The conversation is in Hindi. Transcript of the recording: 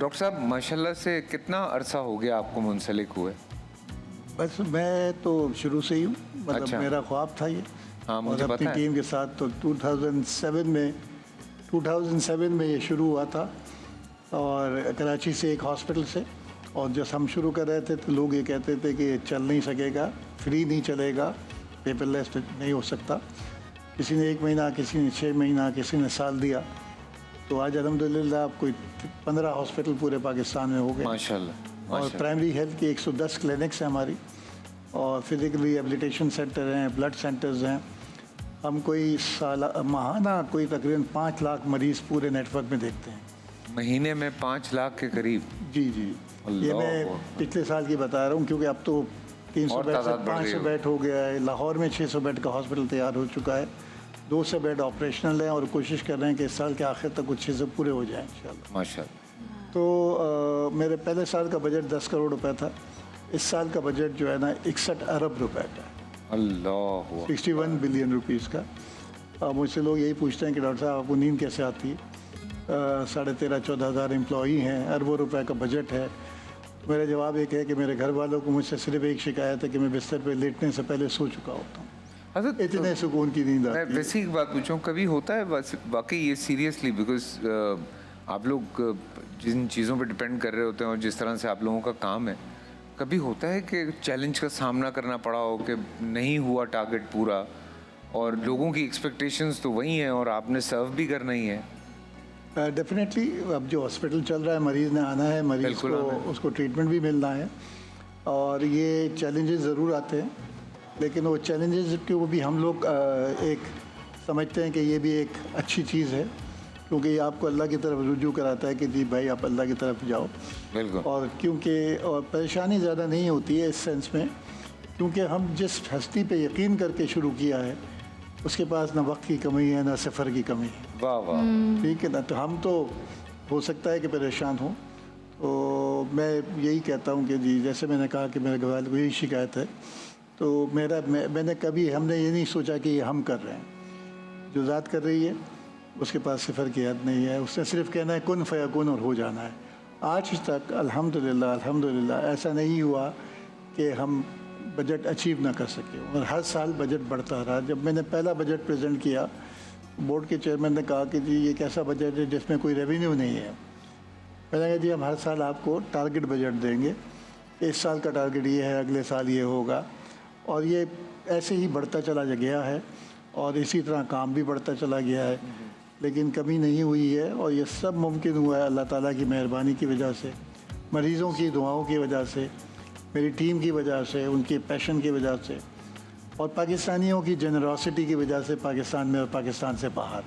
डॉक्टर साहब माशाल्लाह से कितना अरसा हो गया आपको मुंसलिक हुए? बस मैं तो शुरू से ही हूँ, मतलब अच्छा। मेरा ख्वाब था ये। हाँ, मुझे और पता अपनी है। टीम के साथ तो 2007 में ये शुरू हुआ था, और कराची से एक हॉस्पिटल से। और जब हम शुरू कर रहे थे तो लोग ये कहते थे कि ये चल नहीं सकेगा, फ्री नहीं चलेगा, पेपरलेस नहीं हो सकता। किसी ने 1 महीना, किसी ने 6 महीना, किसी ने साल दिया। तो आज अल्हम्दुलिल्लाह कोई 15 हॉस्पिटल पूरे पाकिस्तान में हो गए माशाल्लाह, और माशाल्लाह। प्राइमरी हेल्थ की 110 क्लिनिक्स हैं हमारी, और फिजिकल रिहेबिलिटेशन सेंटर हैं, ब्लड सेंटर्स हैं। हम कोई माहाना कोई तकरीबन 5 लाख मरीज़ पूरे नेटवर्क में देखते हैं। महीने में 5 लाख के करीब? जी जी, ये मैं पिछले साल की बता रहा हूँ, क्योंकि अब तो 300 और बेड से तादाद बढ़ गई 500 हो। बेड हो गया है। लाहौर में 600 बेड का हॉस्पिटल तैयार हो चुका है, 200 बेड ऑपरेशनल हैं, और कोशिश कर रहे हैं कि इस साल के आखिर तक कुछ चीज़ें पूरे हो जाएँ इंशाल्लाह। माशाल्लाह। तो मेरे पहले साल का बजट 10 करोड़ रुपए था। इस साल का बजट जो है ना 61 अरब रुपए का है, अल्लाह, 61 बिलियन रुपीज़ का। अब मुझसे लोग यही पूछते हैं कि डॉक्टर साहब आपको नींद कैसे आती है? 13,500-14 हज़ार एम्प्लॉई हैं, अरबों रुपए का बजट है। मेरा जवाब एक है कि मेरे घर वालों को मुझसे सिर्फ एक शिकायत है कि मैं बिस्तर पे लेटने से पहले सो चुका होता हूँ। हज़रत इतने सुकून की नींद मैं आती है। वैसे एक बात पूछूं, कभी होता है बस वाकई ये सीरियसली, बिकॉज आप लोग जिन चीज़ों पे डिपेंड कर रहे होते हैं और जिस तरह से आप लोगों का काम है, कभी होता है कि चैलेंज का सामना करना पड़ा हो कि नहीं हुआ टारगेट पूरा, और लोगों की एक्सपेक्टेशंस तो वही हैं और आपने सर्व भी करना ही है? डेफिनेटली अब जो हॉस्पिटल चल रहा है, मरीज़ ने आना है, मरीज़ बिल्कुल को आना है। उसको ट्रीटमेंट भी मिलना है, और ये चैलेंजेस ज़रूर आते हैं। लेकिन वो चैलेंजेस को भी हम लोग एक समझते हैं कि ये भी एक अच्छी चीज़ है, क्योंकि ये आपको अल्लाह की तरफ रुजू कराता है कि जी भाई आप अल्लाह की तरफ जाओ। बिल्कुल। और क्योंकि और परेशानी ज़्यादा नहीं होती है इस सेंस में, क्योंकि हम जिस हस्ती पे यकीन करके शुरू किया है उसके पास ना वक्त की कमी है, ना सफ़र की कमी है। वाह वाह। ठीक है ना, तो हम तो हो सकता है कि परेशान हों। तो मैं यही कहता हूँ कि जी, जैसे मैंने कहा कि मेरे घर वाले को यही शिकायत है, तो मैंने कभी हमने ये नहीं सोचा कि ये हम कर रहे हैं। जो ज़ात कर रही है उसके पास सिफर की हद नहीं है, उसने सिर्फ कहना है कुन फयाकुन और हो जाना है। आज तक अल्हम्दुलिल्लाह ऐसा नहीं हुआ कि हम बजट अचीव ना कर सके, और हर साल बजट बढ़ता रहा। जब मैंने पहला बजट प्रेजेंट किया, बोर्ड के चेयरमैन ने कहा कि जी ये कैसा बजट है जिसमें कोई रेवेन्यू नहीं है। मैंने कहा जी हम हर साल आपको टारगेट बजट देंगे, इस साल का टारगेट ये है, अगले साल ये होगा, और ये ऐसे ही बढ़ता चला गया है, और इसी तरह काम भी बढ़ता चला गया है। लेकिन कमी नहीं हुई है, और ये सब मुमकिन हुआ है अल्लाह ताला की मेहरबानी की वजह से, मरीज़ों की दुआओं की वजह से, मेरी टीम की वजह से, उनके पैशन की वजह से, और पाकिस्तानियों की जनरॉसिटी की वजह से, पाकिस्तान में और पाकिस्तान से बाहर।